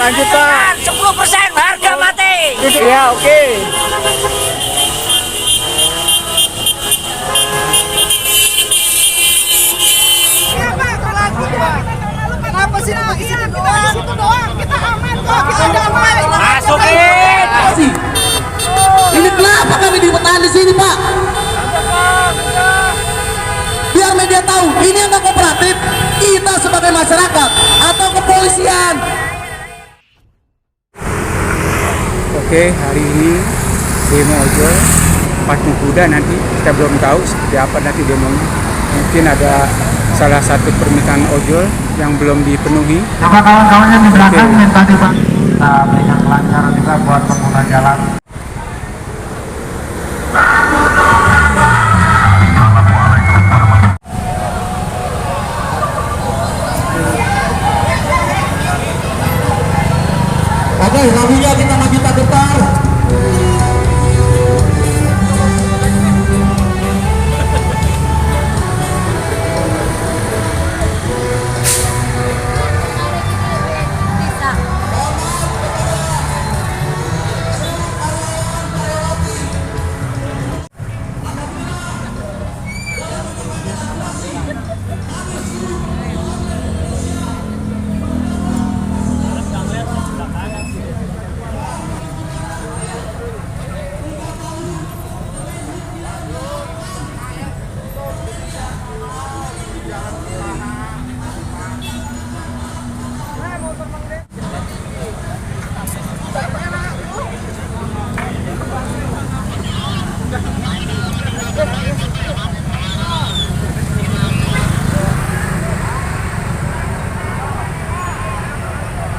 lanjut Pak. 10% harga mati. Ya, oke. Kenapa sih kita di situ doang? Kita aman kok, kita damai. Masukin. Ini kenapa kami ditahan di sini, Pak? Biar media tahu, ini yang nggak kooperatif. Kita sebagai masyarakat atau kepolisian. Oke, hari ini demo ojol patung kuda, nanti kita belum tahu seperti apa nanti demonya. Mungkin ada salah satu permintaan ojol yang belum dipenuhi. Coba kawan-kawannya di belakang minta dibantu. Kita berikan kelancaran juga buat pengguna jalan. Oke, lalunya kita maju tak getar.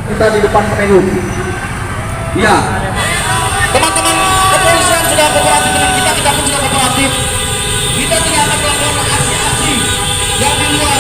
Kita di depan Kemenhub. Iya. Teman-teman kepolisian sudah kooperatif dengan kita, kita pun sudah kooperatif. Kita tidak akan melakukan aksi-aksi yang di luar.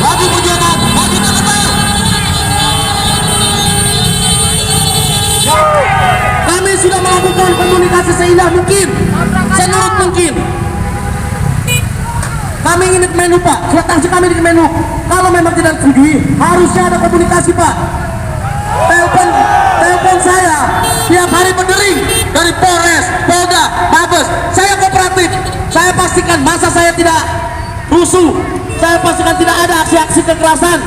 Lagi perjuangan, lagi terlepas. Kami sudah melakukan komunikasi seindah mungkin, senurut mungkin. Kami ingin di Kemenhub, Pak. Surat tansi kami di Kemenhub. Kalau memang tidak disetujui, harusnya ada komunikasi, Pak. Telepon saya tiap hari berdering dari Polres, Polda, Mabes. Saya kooperatif. Saya pastikan masa saya tidak rusuh. Saya pastikan tidak ada aksi-aksi kekerasan.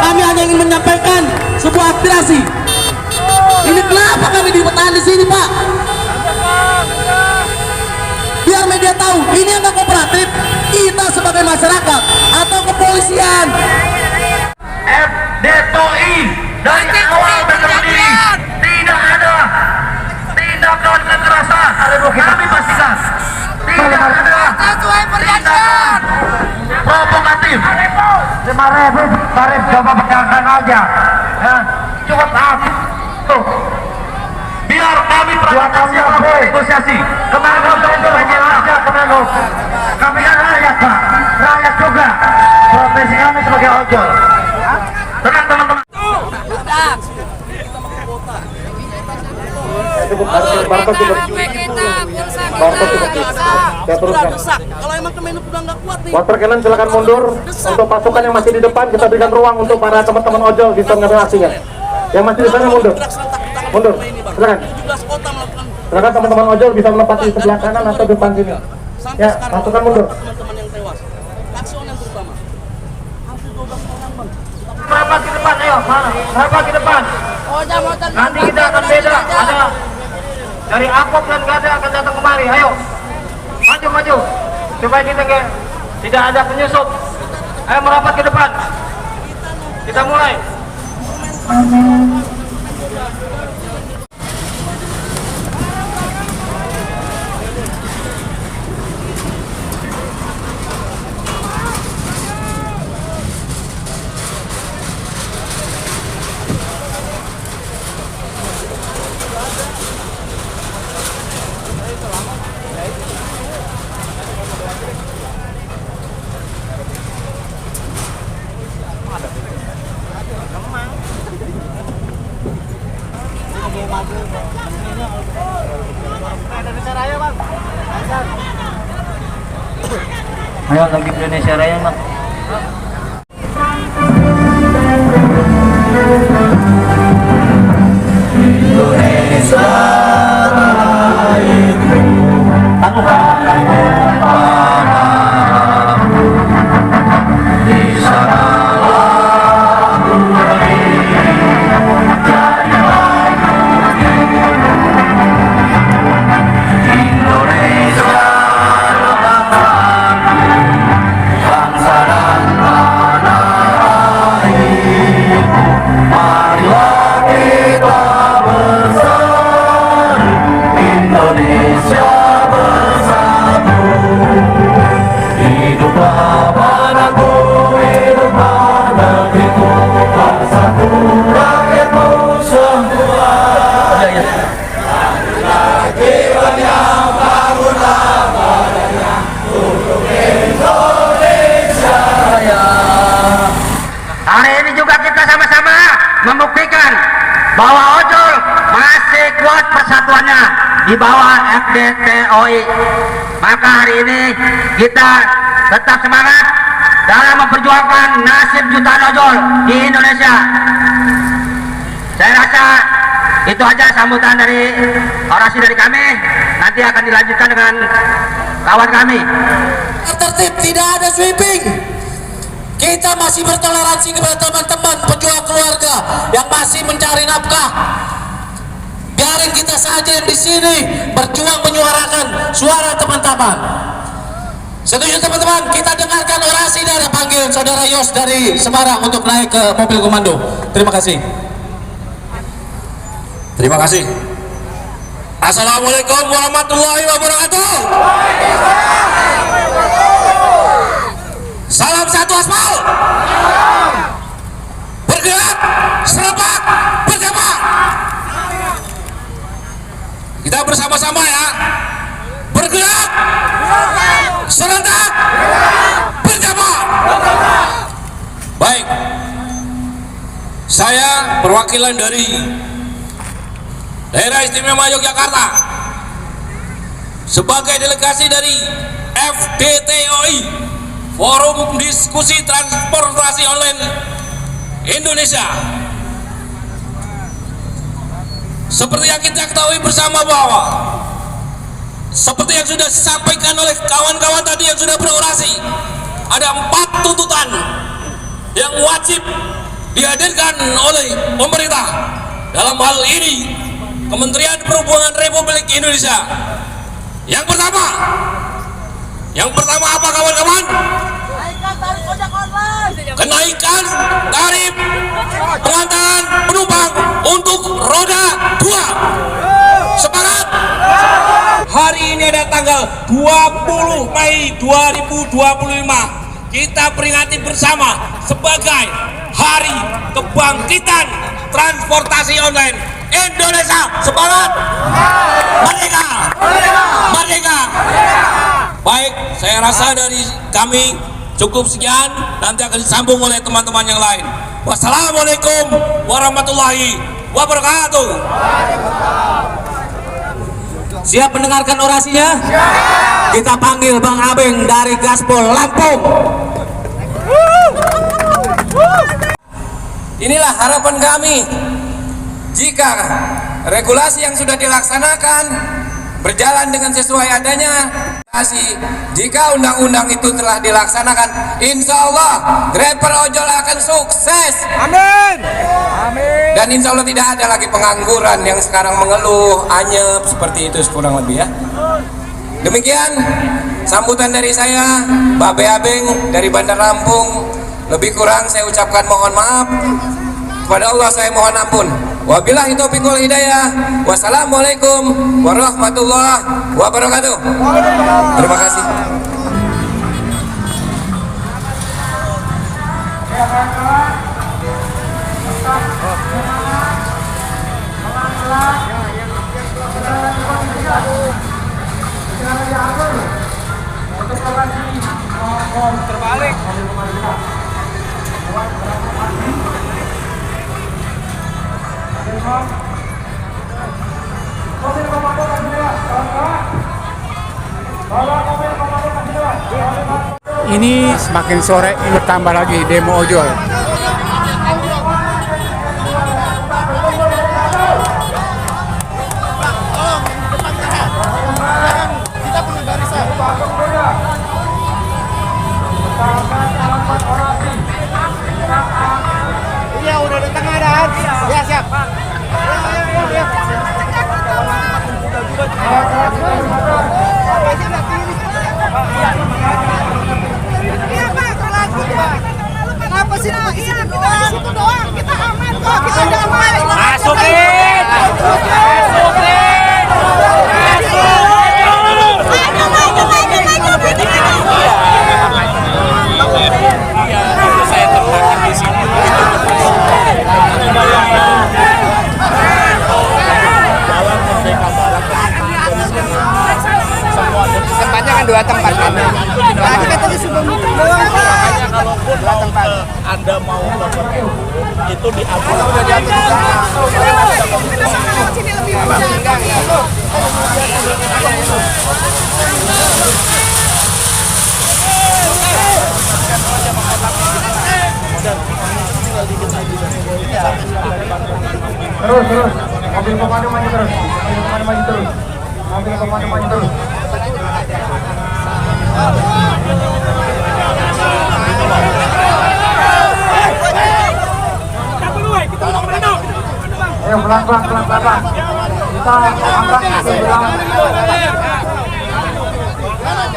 Kami hanya ingin menyampaikan sebuah aspirasi. Ini kenapa kami ditahan di sini, Pak? Biar media tahu, ini yang nggak kooperatif. Kita sebagai masyarakat atau kepolisian. FDPI dari awal berdiri tidak ada tindakan kekerasan. Kami pastikan tidak ada Sesuai perjanjian. provokatif. 5.000 tarif coba pegangkan aja. Ya, cukup tuh. Biar kami negosiasi. Kemenhub itu aja Kemenhub. Kami kan rakyat, Pak. Rakyat juga. Profesi kami sebagai ojol. Tenang teman-teman. Kalau emang Kemenhub udah nggak kuat nih. Water cannon silakan mundur. Untuk pasukan yang masih di depan kita berikan ruang untuk para teman-teman ojol bisa mengambil aksinya. Yang masih di sana mundur. Mundur. Silakan. 17 kota melakukan. Silakan teman-teman ojol bisa menempati sebelah kanan atau depan sini. Sampai Ya, sekarang pasukan mundur. teman-teman yang tewas. Aksion yang terutama. Hampir 12 orang, Bang. Berapa ke depan, ayo, mana? Berapa ke depan? Nanti kita akan beda. Ada dari Apok dan Gada akan datang kemari. Ayo, maju. Supaya kita tidak ada penyusup. Ayo merapat ke depan. Kita mulai. Ayo lagi Indonesia Raya, Mak. Hari ini juga kita sama-sama membuktikan bahwa ojol masih kuat persatuannya di bawah FDTOI. Maka hari ini kita tetap semangat dalam memperjuangkan nasib jutaan ojol di Indonesia. Saya rasa itu aja sambutan dari orasi dari kami. Nanti akan dilanjutkan dengan kawan kami. Tertib, tidak ada sweeping. Kita masih bertoleransi kepada teman-teman pejuang keluarga yang masih mencari nafkah. Biarin kita saja yang di sini berjuang menyuarakan suara teman-teman. Setuju teman-teman? Kita dengarkan orasi dari panggil saudara Yos dari Semarang untuk naik ke mobil komando. Terima kasih. Terima kasih. Assalamualaikum warahmatullahi wabarakatuh. Salam satu aspal. Bergerak, serempak, berjamaah. Kita bersama-sama ya. Bergerak, serentak, berjamaah. Baik. Saya perwakilan dari Daerah Istimewa Yogyakarta sebagai delegasi dari FDTOI, Forum Diskusi Transportasi Online Indonesia. Seperti yang kita ketahui bersama bahwa seperti yang sudah disampaikan oleh kawan-kawan tadi yang sudah berorasi, ada 4 tuntutan yang wajib dihadirkan oleh pemerintah. Dalam hal ini Kementerian Perhubungan Republik Indonesia. Yang pertama apa kawan-kawan? Kenaikan tarif pengantaran penumpang untuk roda 2. Semangat! Hari ini ada tanggal 20 Mei 2025. Kita peringati bersama sebagai Hari Kebangkitan Transportasi Online Indonesia. Semangat! Merdeka! Merdeka! Baik, saya rasa dari kami cukup sekian, nanti akan disambung oleh teman-teman yang lain. Wassalamualaikum warahmatullahi wabarakatuh. Siap mendengarkan orasinya? Siap. Kita panggil Bang Abeng dari Gaspol Lampung. Inilah harapan kami. Jika regulasi yang sudah dilaksanakan berjalan dengan sesuai adanya, jika undang-undang itu telah dilaksanakan, insya Allah driver ojol akan sukses. Amin. Amin. Dan insya Allah tidak ada lagi pengangguran yang sekarang mengeluh, anyep seperti itu kurang lebih ya. Demikian sambutan dari saya, Pak Beabeng dari Bandar Lampung. Lebih kurang saya ucapkan mohon maaf. Kepada Allah saya mohon ampun. Wabillahi taufiq wal hidayah. Wassalamualaikum warahmatullahi wabarakatuh. Terima kasih. Terbalik. Ini semakin sore ini bertambah lagi demo ojol. Iya, udah di tengah dah. Ya, siap. Iya, Pak, terlalu, Pak. Kenapa sih Pak? Iya, kita di situ doang. Kita aman kok, kita damai. Masukin! Tempatnya kan 2 tempat kan. Nah, kita tadi sudah doang Pak. Kalaupun 2 tempat Anda mau melakukan itu diatur. Udah diatur. Kita sama lewat sini lebih mudah. Terus, mobil komando maju terus, mobil komando maju terus, mobil komando maju terus. Ayo pelan-pelan. Kita angkat ke belakang.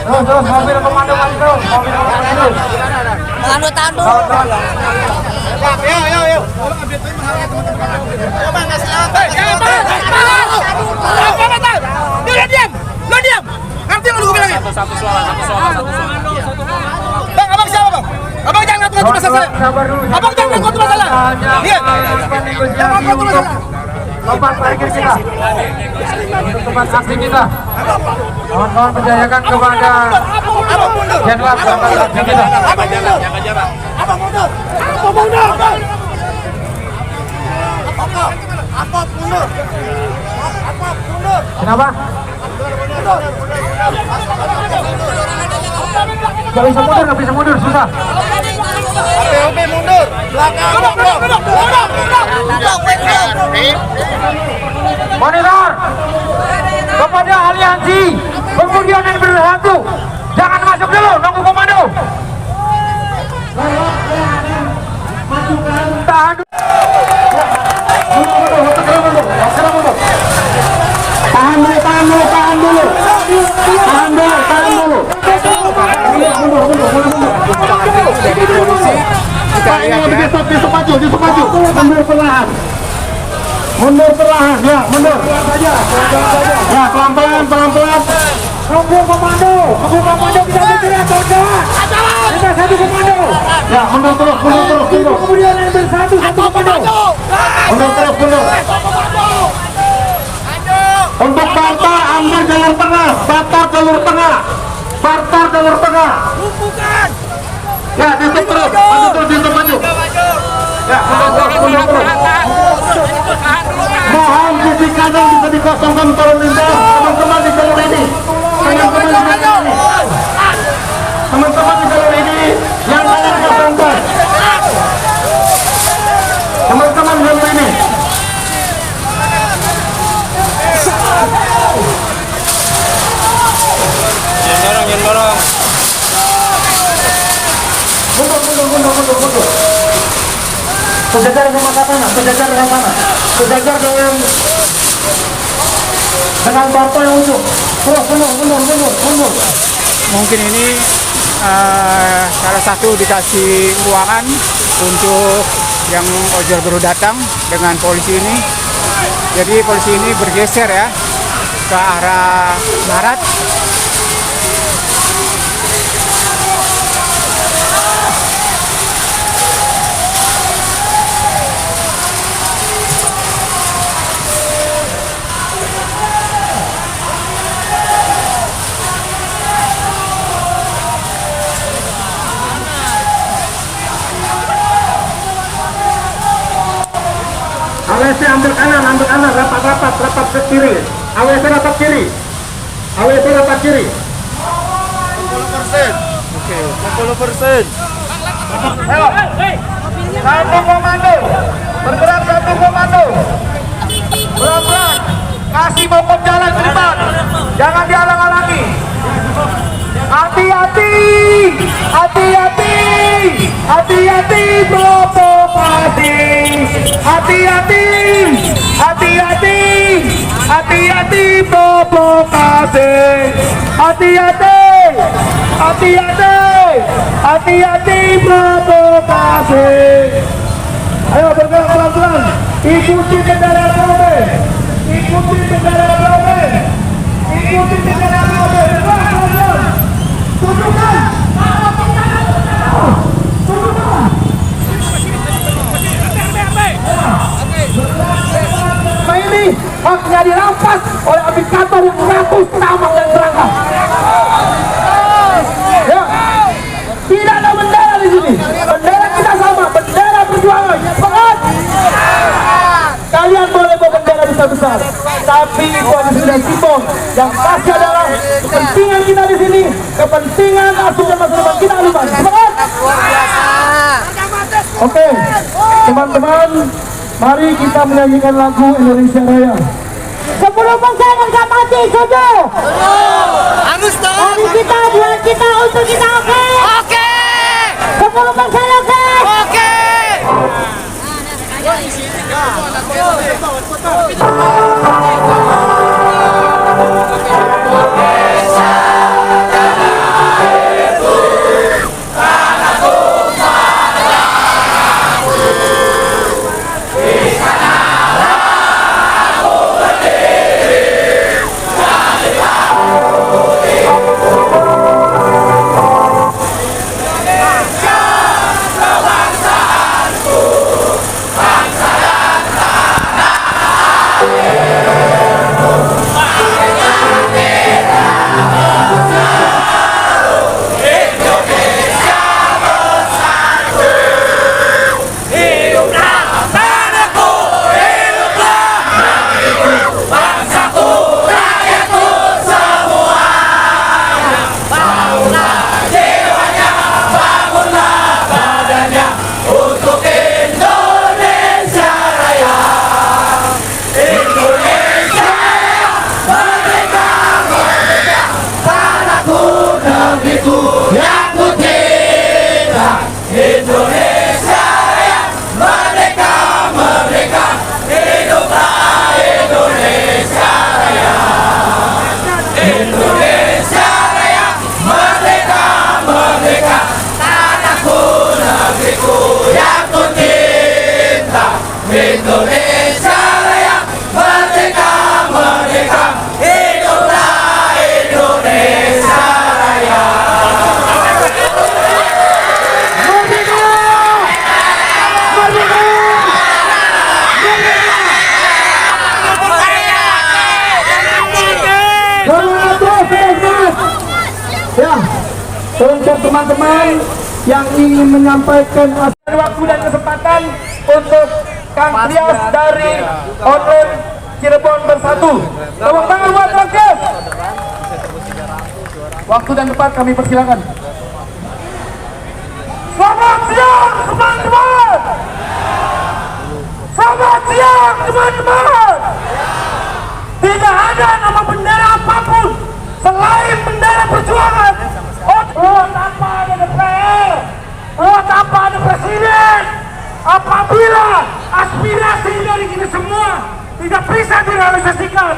Terus, mobil komando maju terus, mobil komando maju terus. Tandu. Yo. Coba ngasih lewat. Lo diam. Ngerti lo gue bilangin? Satu suara. Bang, abang siapa bang? Abang jangan ngatur masalah. Abang jangan ngatur masalah. Iya. Jangan ngatur masalah. Tempat terakhir kita, untuk tempat aksi kita. Mohon percayakan kepada Jenderal tempat aksi kita. Abang mundur. Kenapa? Gak bisa mundur, susah. APOB mundur. Belakang. Monitor kepada aliansi kemudian yang bersatu, jangan masuk dulu, nunggu komando. Tahan dulu. Jadi polisi kita lihat ya. Besok maju. Mundur perlahan, ya, mundur. Ya, pelan-pelan. Nunggu komando kita bergerak, kawan-kawan. Kita satu komando. Ya, mundur terus. Kemudian yang bersatu, satu komando. Mundur terus. Untuk Bartar, ambil jalur tengah. Bartar jalur tengah. Ya, tutup terus. Maju. Ya, mundur terus. Mohon sisi kanan bisa dikosongkan tolong lintas teman-teman di jalur ini. Teman-teman di jalur ini yang lain kosongkan. Teman-teman di jalur ini. Jangan dorong. Mundur. Sejajar dengan sana. Sejajar dengan dengan bapak yang ujung. Terus mundur. Mungkin ini salah satu dikasih ruangan untuk yang ojol baru datang dengan polisi ini. Jadi polisi ini bergeser ya ke arah barat. AWC ambil kanan, rapat ke kiri. AWC rapat kiri. 60%. Oke. 60%. Ayo. Satu komando. Bergerak satu komando. Pelan-pelan. Kasih mokom jalan ke depan. Jangan dihalang-halangi. Hati-hati. Provokasi. Hati-hati provokasi. Hati-hati provokasi. Ayo bergerak pelan-pelan. Ikuti kendaraan mobil. Pelan-pelan. Tunjukkan. Nah ini haknya dirampas oleh aplikator yang mengaku tamak dan serakah. Ya, tidak ada bendera di sini. Bendera kita sama, bendera perjuangan. Semangat! Kalian boleh bawa bendera besar-besar, tapi itu ada sudah simbol. Yang pasti adalah kepentingan kita di sini, kepentingan asuh dan masa depan kita Aliman. Semangat! Oke, teman-teman, mari kita menyanyikan lagu Indonesia Raya. Sebelum bangsa harga mati, setuju? Harus dong. Hari kita, bulan kita, untuk kita, oke? Oke. Sebelum bangsa oke? Oke. Untuk teman-teman yang ingin menyampaikan waktu dan kesempatan untuk Kang Trias dari online Cirebon Bersatu. Tepuk tangan buat Kang Trias. Waktu dan tempat kami persilakan. Selamat siang teman-teman. Selamat siang teman-teman. Tidak ada nama bendera apapun selain bendera perjuangan. Tanpa ada DPR, tanpa ada presiden. Apabila aspirasi dari kita semua tidak bisa direalisasikan,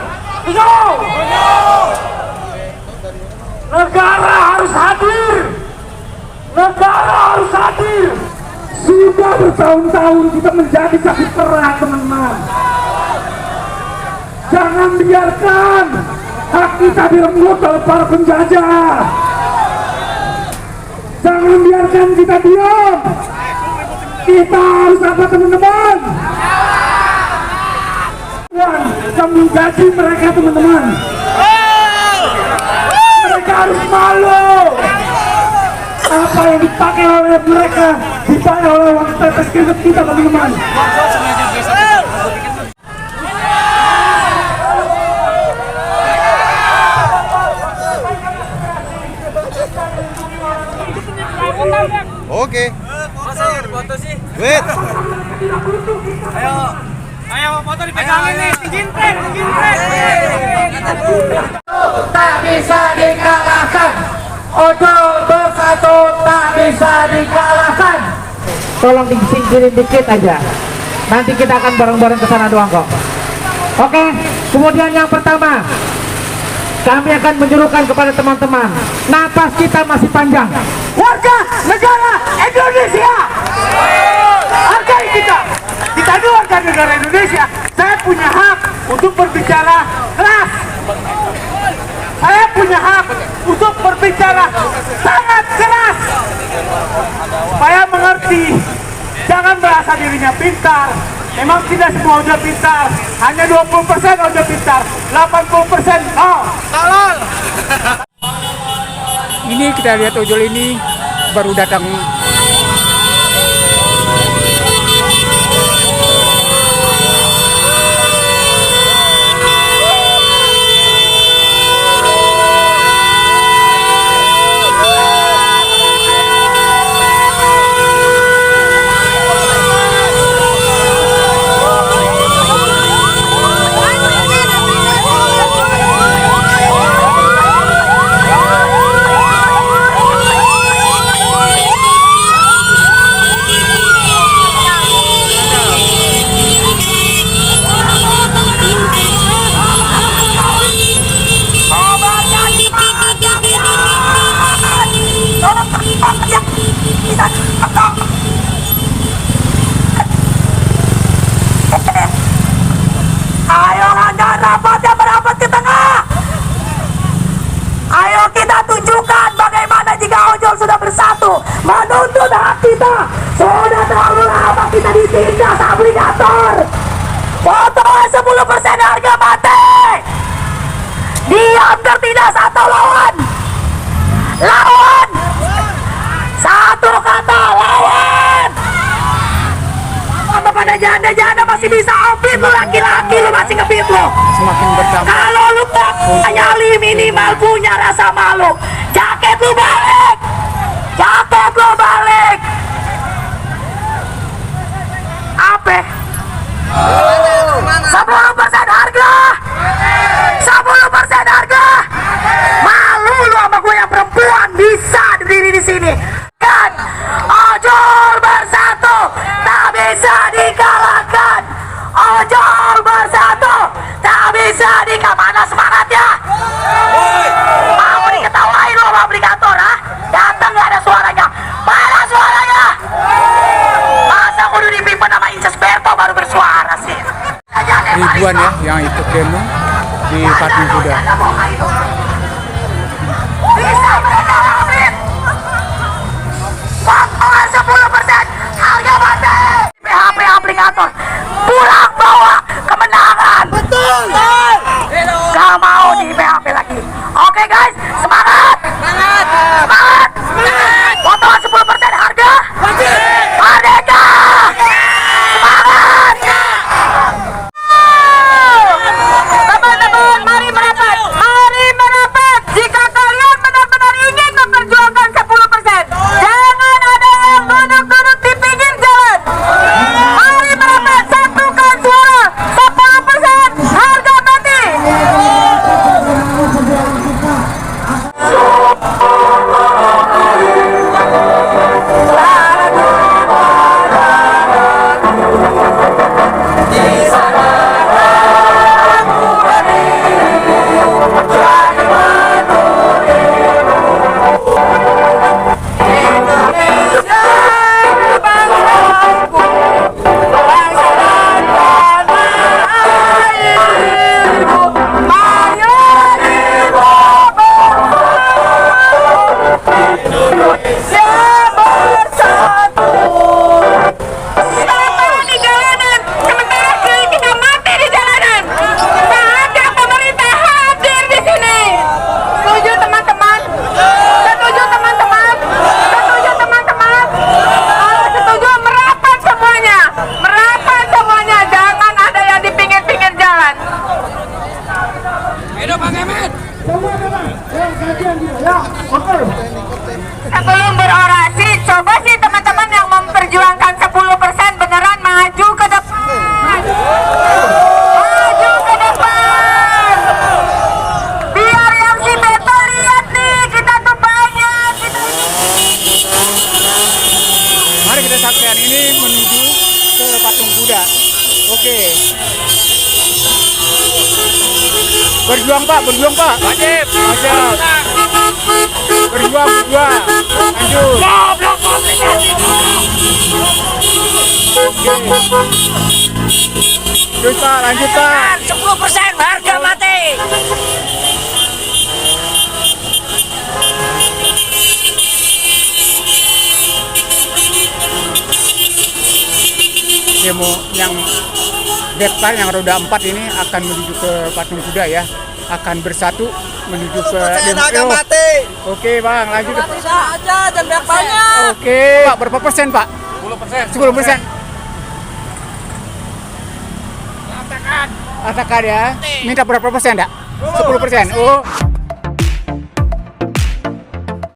Negara harus hadir. Negara harus hadir. Sudah bertahun-tahun kita menjadi saksi perang, teman-teman. Jangan biarkan hak kita direnggut oleh para penjajah. Jangan biarkan kita diam. Kita harus apa, teman-teman? Kita menggaji mereka, teman-teman. Mereka harus malu. Apa yang dipakai oleh mereka dipakai oleh uang tetes keringat kita, teman-teman. Oke. Masa yang foto sih? Wait. Ayo foto dipegangin nih, jinpret. Tak bisa dikalahkan. Ojol bersatu tak bisa dikalahkan. Tolong disingkirin dikit aja. Nanti kita akan bareng-bareng ke sana doang kok. Oke, kemudian yang pertama, kami akan menyerukan kepada teman-teman, napas kita masih panjang. Warga negara Indonesia, hargai kita. Kita ini warga negara Indonesia. Saya punya hak untuk berbicara keras. Saya punya hak untuk berbicara sangat keras. Supaya mengerti, jangan merasa dirinya pintar. Memang tidak semua udah pintar, hanya 20% udah pintar, 80% tolol. Ini kita lihat ojol ini baru datang. Ayo Anda merapat ke tengah. Ayo kita tunjukkan bagaimana jika ojol sudah bersatu menuntut hak kita. Sudah terlalu lama kita ditindas obligator. Potongan 10% harga mati. Diam tertindas atau lawan. Lawan. Satu kata, lawan. Apa pada janda-janda masih bisa opit, lu laki-laki lu masih ngebit lu. Semakin bertambah. Kalau lu punya nyali minimal punya rasa malu. Jaket lu balik. Jaket lu balik. Apa? 10% harga. 10% harga. Malu lu sama gue yang perempuan bisa berdiri di sini. Kan ojol bersatu tak bisa dikalahkan. Ojol bersatu tak bisa dikalahkan. Mana semangatnya? Mau diketawain lo sama obligator, ha? Datang gak ada suaranya. Mana suaranya? Masa kudu dipimpin sama Inces Berto baru bersuara sih? Ribuan ya yang ikut demo di Patung Kuda. Bisa mereka habis. Potongan 10% harga mati. PHP aplikator pulang bawa kemenangan. Betul. Gak mau di PHP lagi. Oke guys, semangat. Semangat. Potongan 10% harga. Merdeka. Semangat. Teman-teman, mari merapat. Mari merapat. Jika kalian benar-benar ingin memperjuangkan 10%, jangan ada yang duduk-duduk di pinggir jalan. Mari merapat, satukan suara. 10% harga mati. Semua teman, yang kajian juga, ya, oke. Sebelum berorasi, coba sih teman-teman yang memperjuangkan 10% beneran maju ke depan. Maju ke depan. Biar yang si Beto lihat nih, kita tuh banyak. Mari kita saksikan ini menuju ke patung kuda. Oke. Berjuang Pak, berjuang Pak. Wajib. Berjuang, berjuang. Lanjut. Terus Pak, lanjut Pak. 10% harga mati. Demo yang depan yang roda 4 ini akan menuju ke patung kuda ya, akan bersatu menuju ke demo. Oke Bang, lanjut. Bisa aja, jangan banyak. Oke Pak, berapa persen Pak? 10%. Katakan ya, minta berapa persen dak? 10%. Oh.